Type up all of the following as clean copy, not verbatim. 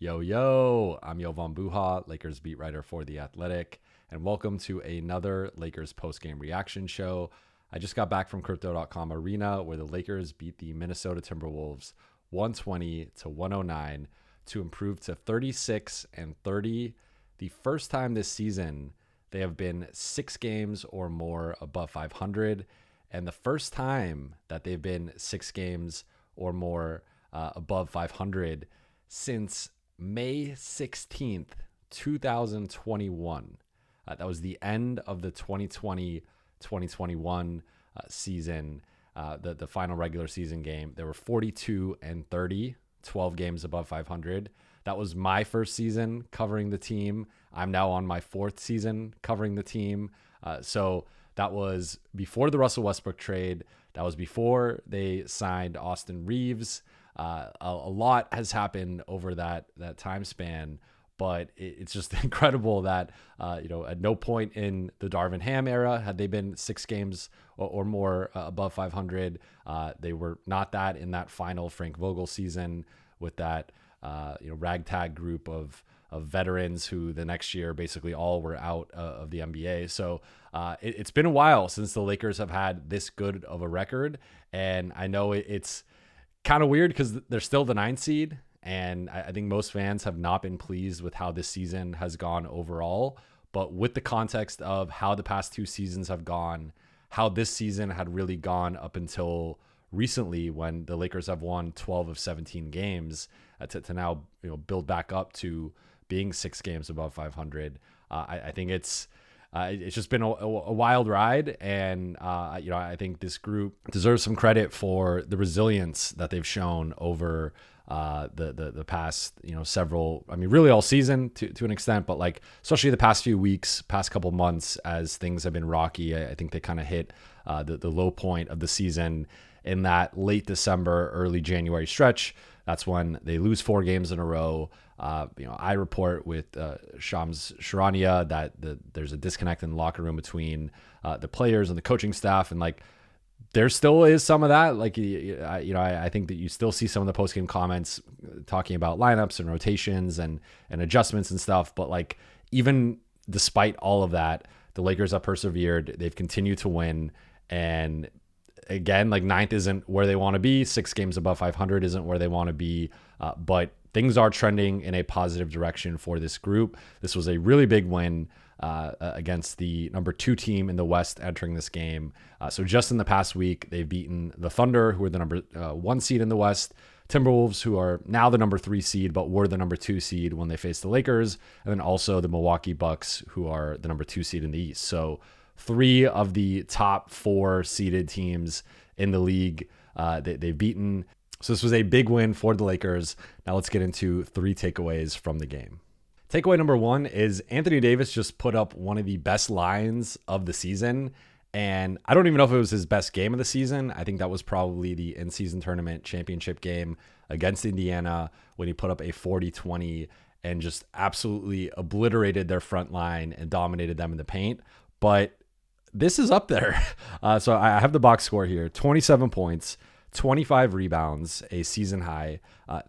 Yo, I'm Yovan Buha, Lakers beat writer for The Athletic, and welcome to another Lakers post-game reaction show. I just got back from Crypto.com Arena where the Lakers beat the Minnesota Timberwolves 120-109 to improve to 36-30. The first time this season they have been 6 games or more above 500, and the first time that they've been 6 games or more above 500 since May 16th, 2021. That was the end of the 2020-2021 season, the final regular season game. There were 42-30, 12 games above 500. That was my first season covering the team. I'm now on my 4th season covering the team. So that was before the Russell Westbrook trade. That was before they signed Austin Reeves. A lot has happened over that time span, but it's just incredible that at no point in the Darvin Ham era had they been 6 games or more above 500. They were not that in that final Frank Vogel season with that ragtag group of veterans who the next year basically all were out of the NBA. So it's been a while since the Lakers have had this good of a record, and I know it's kind of weird because they're still the 9th seed, and I think most fans have not been pleased with how this season has gone overall. But with the context of how the past 2 seasons have gone, how this season had really gone up until recently when the Lakers have won 12 of 17 games, to now build back up to being 6 games above 500, I think it's just been a wild ride, and I think this group deserves some credit for the resilience that they've shown over the past several. I mean, really all season to an extent, but like especially the past few weeks, past couple months, as things have been rocky. I think they kind of hit the low point of the season in that late December, early January stretch. That's when they lose 4 games in a row. I report with Shams Charania that there's a disconnect in the locker room between the players and the coaching staff, and like there still is some of that. Like I think that you still see some of the post-game comments talking about lineups and rotations and adjustments and stuff. But like even despite all of that, the Lakers have persevered. They've continued to win, and again, like 9th isn't where they want to be. 6 games above 500 isn't where they want to be. But things are trending in a positive direction for this group. This was a really big win against the number 2 team in the West entering this game. So just in the past week, they've beaten the Thunder, who are the number 1 seed in the West, Timberwolves, who are now the number 3 seed, but were the number 2 seed when they faced the Lakers, and then also the Milwaukee Bucks, who are the number 2 seed in the East. So 3 of the top 4 seeded teams in the league they've beaten. So this was a big win for the Lakers. Now let's get into 3 takeaways from the game. Takeaway number 1 is Anthony Davis just put up one of the best lines of the season. And I don't even know if it was his best game of the season. I think that was probably the in-season tournament championship game against Indiana when he put up a 40-20 and just absolutely obliterated their front line and dominated them in the paint. But this is up there. So I have the box score here: 27 points, 25 rebounds, a season high,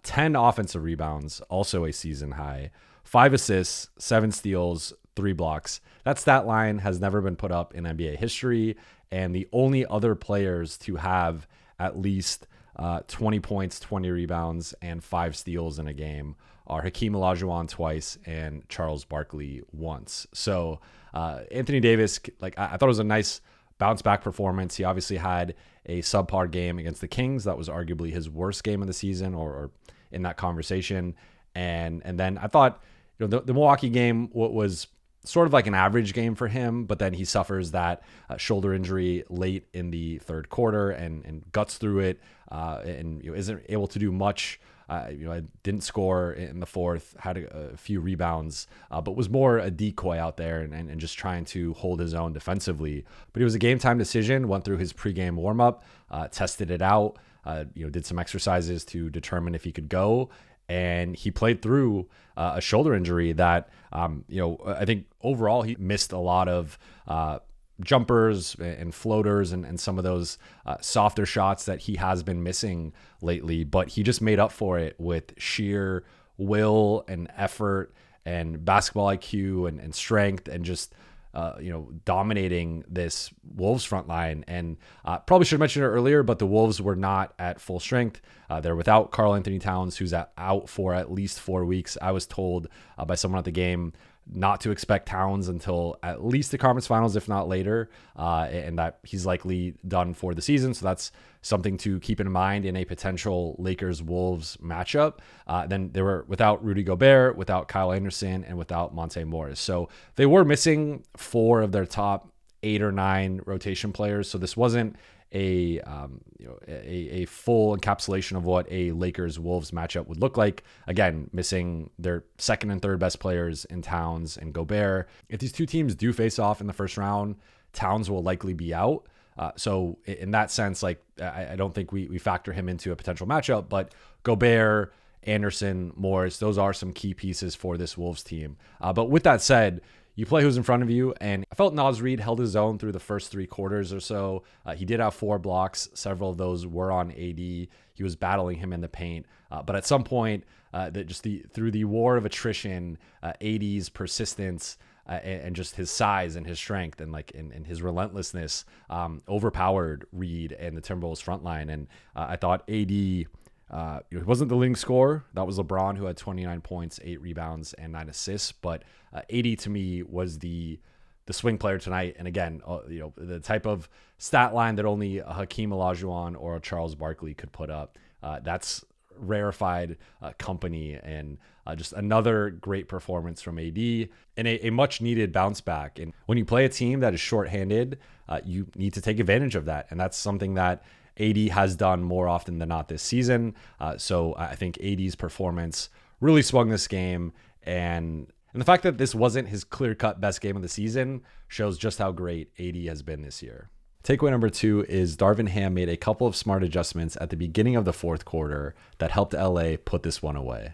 10 offensive rebounds, also a season high, 5 assists, 7 steals, 3 blocks. That stat line has never been put up in NBA history, and the only other players to have at least 20 points, 20 rebounds, and 5 steals in a game are Hakeem Olajuwon twice and Charles Barkley once. So Anthony Davis, I thought it was a nice bounce back performance. He obviously had a subpar game against the Kings. That was arguably his worst game of the season, or in that conversation. And then I thought the Milwaukee game was sort of like an average game for him, but then he suffers that shoulder injury late in the 3rd quarter and guts through it, and isn't able to do much. I didn't score in the 4th, had a few rebounds, but was more a decoy out there and just trying to hold his own defensively. But it was a game time decision, went through his pregame warm-up, tested it out, did some exercises to determine if he could go. And he played through a shoulder injury that, I think overall he missed a lot of jumpers and floaters and some of those softer shots that he has been missing lately. But he just made up for it with sheer will and effort and basketball IQ and strength and just dominating this Wolves front line. And probably should have mentioned it earlier, but the Wolves were not at full strength. They're without Karl Anthony Towns, who's out for at least 4 weeks. I was told by someone at the game not to expect Towns until at least the conference finals, if not later, and that he's likely done for the season. So that's something to keep in mind in a potential Lakers-Wolves matchup. Then they were without Rudy Gobert, without Kyle Anderson, and without Monte Morris. So they were missing 4 of their top 8 or 9 rotation players. So this wasn't a full encapsulation of what a Lakers-Wolves matchup would look like. Again, missing their second and third best players in Towns and Gobert. If these two teams do face off in the first round, Towns will likely be out. So in that sense, like I don't think we factor him into a potential matchup, but Gobert, Anderson, Morris, those are some key pieces for this Wolves team. But with that said, you play who's in front of you, and I felt Naz Reid held his own through the first 3 quarters or so. He did have 4 blocks. Several of those were on AD. He was battling him in the paint. But at some point, through the war of attrition, AD's persistence and just his size and his strength and his relentlessness overpowered Reid and the Timberwolves front line. And I thought AD... he wasn't the leading scorer. That was LeBron, who had 29 points, 8 rebounds, and 9 assists. But AD to me was the swing player tonight. And again, the type of stat line that only a Hakeem Olajuwon or a Charles Barkley could put up. That's rarefied company, and just another great performance from AD and a much needed bounce back. And when you play a team that is shorthanded, you need to take advantage of that. And that's something that AD has done more often than not this season. So I think AD's performance really swung this game. And the fact that this wasn't his clear-cut best game of the season shows just how great AD has been this year. Takeaway number 2 is Darvin Ham made a couple of smart adjustments at the beginning of the fourth quarter that helped LA put this one away.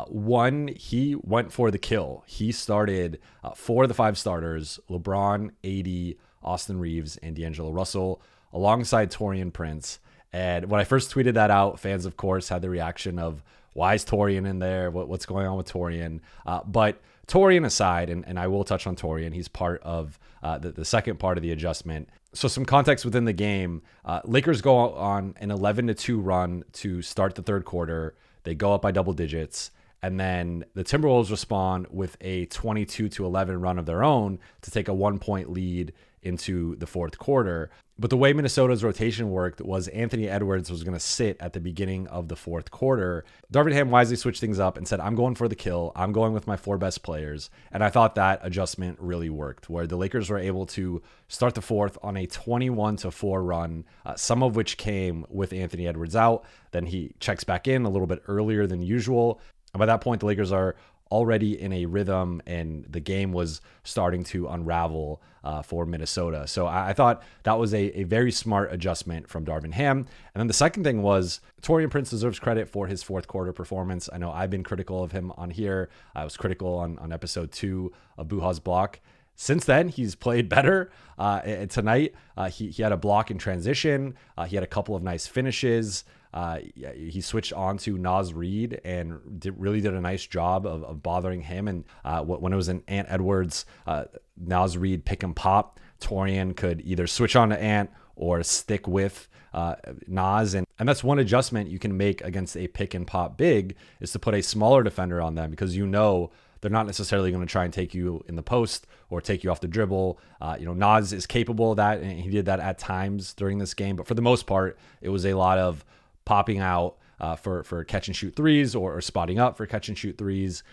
One, he went for the kill. He started 4 of the 5 starters, LeBron, AD, Austin Reeves, and D'Angelo Russell, alongside Taurean Prince. And when I first tweeted that out, fans, of course, had the reaction of, why is Taurean in there? What's going on with Taurean? But Taurean aside, and I will touch on Taurean, he's part of the second part of the adjustment. So some context within the game, Lakers go on an 11-2 run to start the third quarter. They go up by double digits. And then the Timberwolves respond with a 22-11 run of their own to take a 1-point lead into the fourth quarter. But the way Minnesota's rotation worked was Anthony Edwards was going to sit at the beginning of the fourth quarter. Darvin Ham wisely switched things up and said, I'm going for the kill. I'm going with my 4 best players. And I thought that adjustment really worked, where the Lakers were able to start the fourth on a 21-4 run, some of which came with Anthony Edwards out. Then he checks back in a little bit earlier than usual. And by that point, the Lakers are already in a rhythm, and the game was starting to unravel for Minnesota. So I thought that was a very smart adjustment from Darvin Ham. And then the second thing was Taurean Prince deserves credit for his fourth quarter performance. I know I've been critical of him on here. I was critical on episode 2 of Buha's block. Since then, he's played better. Tonight, he had a block in transition. He had a couple of nice finishes. He switched on to Naz Reid and really did a nice job of bothering him. And when it was an Ant Edwards, Naz Reid pick and pop, Taurean could either switch on to Ant or stick with Naz. And that's one adjustment you can make against a pick and pop big, is to put a smaller defender on them, because they're not necessarily going to try and take you in the post or take you off the dribble. Naz is capable of that, and he did that at times during this game. But for the most part, it was a lot of popping out for catch and shoot threes or spotting up for catch and shoot threes.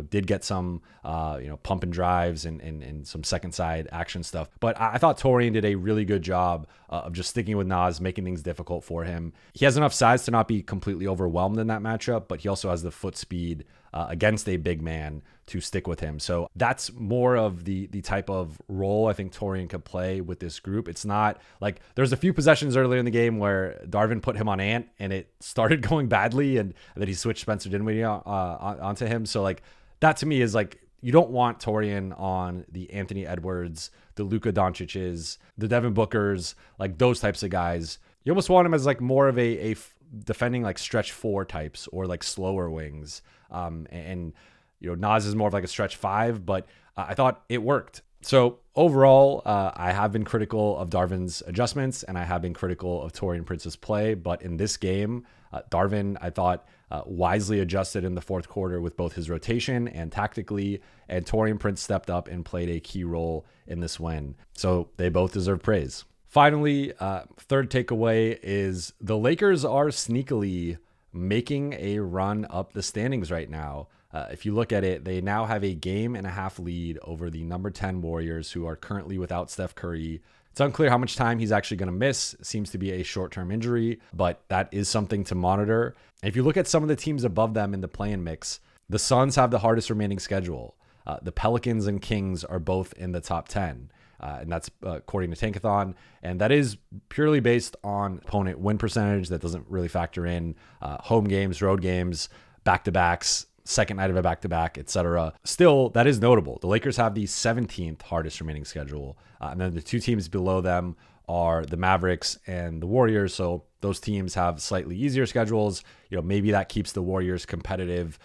Did get some pump and drives and some second side action stuff. But I thought Taurean did a really good job of just sticking with Naz, making things difficult for him. He has enough size to not be completely overwhelmed in that matchup, but he also has the foot speed against a big man to stick with him. So that's more of the type of role I think Taurean could play with this group. It's not like there's a few possessions earlier in the game where Darvin put him on Ant and it started going badly, and then he switched Spencer Dinwiddie onto him. So like that to me is like, you don't want Taurean on the Anthony Edwards, the Luka Doncic's, the Devin Bookers, like those types of guys. You almost want him as like more of a defending like stretch 4 types or like slower wings. And Nas is more of like a stretch 5, but I thought it worked. So overall, I have been critical of Darvin's adjustments, and I have been critical of Taurean Prince's play. But in this game, Darvin, I thought, wisely adjusted in the fourth quarter with both his rotation and tactically, and Taurean Prince stepped up and played a key role in this win. So they both deserve praise. Finally, third takeaway is the Lakers are sneakily making a run up the standings right now. If you look at it, they now have a 1.5 game lead over the number 10 Warriors, who are currently without Steph Curry. It's unclear how much time he's actually going to miss. It seems to be a short-term injury, but that is something to monitor. If you look at some of the teams above them in the play-in mix, the Suns have the hardest remaining schedule. The Pelicans and Kings are both in the top 10. And that's according to Tankathon. And that is purely based on opponent win percentage. That doesn't really factor in home games, road games, back-to-backs, second night of a back-to-back, etc. Still, that is notable. The Lakers have the 17th hardest remaining schedule. And then the two teams below them are the Mavericks and the Warriors. So those teams have slightly easier schedules. Maybe that keeps the Warriors competitive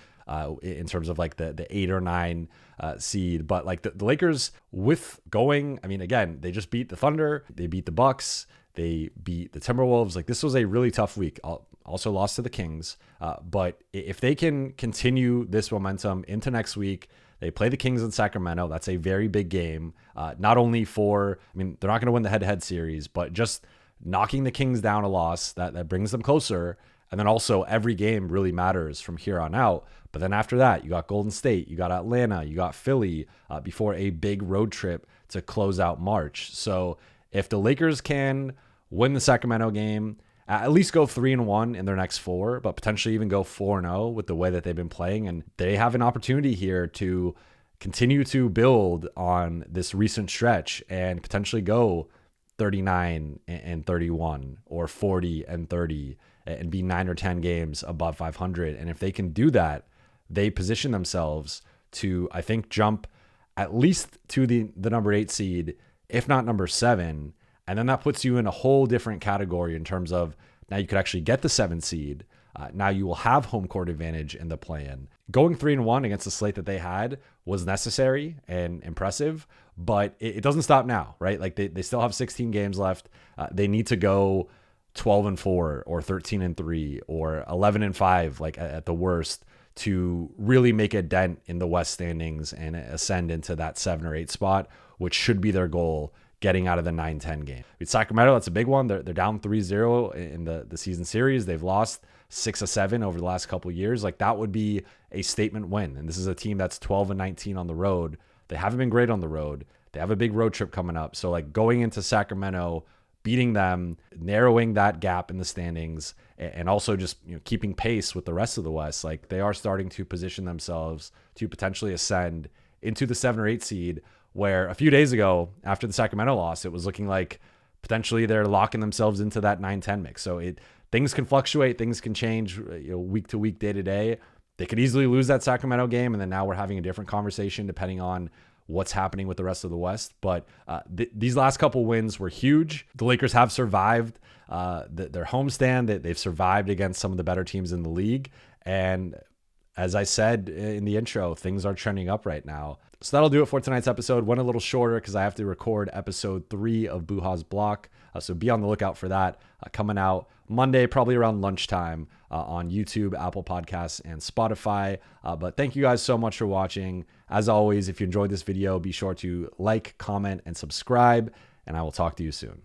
in terms of like the 8 or 9 seed. But like the Lakers with going, again, they just beat the Thunder. They beat the Bucks. They beat the Timberwolves. Like, this was a really tough week. Also lost to the Kings. But if they can continue this momentum into next week, they play the Kings in Sacramento. That's a very big game. Not only for, they're not going to win the head-to-head series, but just knocking the Kings down a loss, that brings them closer. And then also every game really matters from here on out. But then after that, you got Golden State, you got Atlanta, you got Philly before a big road trip to close out March. So if the Lakers can win the Sacramento game, at least go 3-1 in their next 4, but potentially even go 4-0 with the way that they've been playing, and they have an opportunity here to continue to build on this recent stretch and potentially go 39-31 or 40-30 and be 9 or 10 games above 500. And if they can do that, they position themselves to, I think, jump at least to the number 8 seed, if not number 7. And then that puts you in a whole different category in terms of now you could actually get the 7 seed. Now you will have home court advantage in the play-in. Going 3-1 against the slate that they had was necessary and impressive, but it doesn't stop now, right? Like they still have 16 games left. They need to go 12-4 or 13-3 or 11-5, like at the worst, to really make a dent in the West standings and ascend into that 7 or 8 spot, which should be their goal getting out of the 9-10 game. With Sacramento, that's a big one. They're down 3-0 in the season series. They've lost 6 of 7 over the last couple of years. Like, that would be a statement win. And this is a team that's 12-19 on the road. They haven't been great on the road. They have a big road trip coming up. So like going into Sacramento, beating them, narrowing that gap in the standings, and also just keeping pace with the rest of the West, like they are starting to position themselves to potentially ascend into the 7 or 8 seed, where a few days ago after the Sacramento loss, it was looking like potentially they're locking themselves into that 9-10 mix. So things can fluctuate, things can change week to week, day to day. They could easily lose that Sacramento game, and then now we're having a different conversation depending on what's happening with the rest of the West. But these last couple wins were huge. The Lakers have survived their homestand. They've survived against some of the better teams in the league. And as I said in the intro, things are trending up right now. So that'll do it for tonight's episode. Went a little shorter because I have to record episode 3 of Buha's Block. So be on the lookout for that coming out Monday, probably around lunchtime on YouTube, Apple Podcasts, and Spotify. But thank you guys so much for watching. As always, if you enjoyed this video, be sure to like, comment, and subscribe, and I will talk to you soon.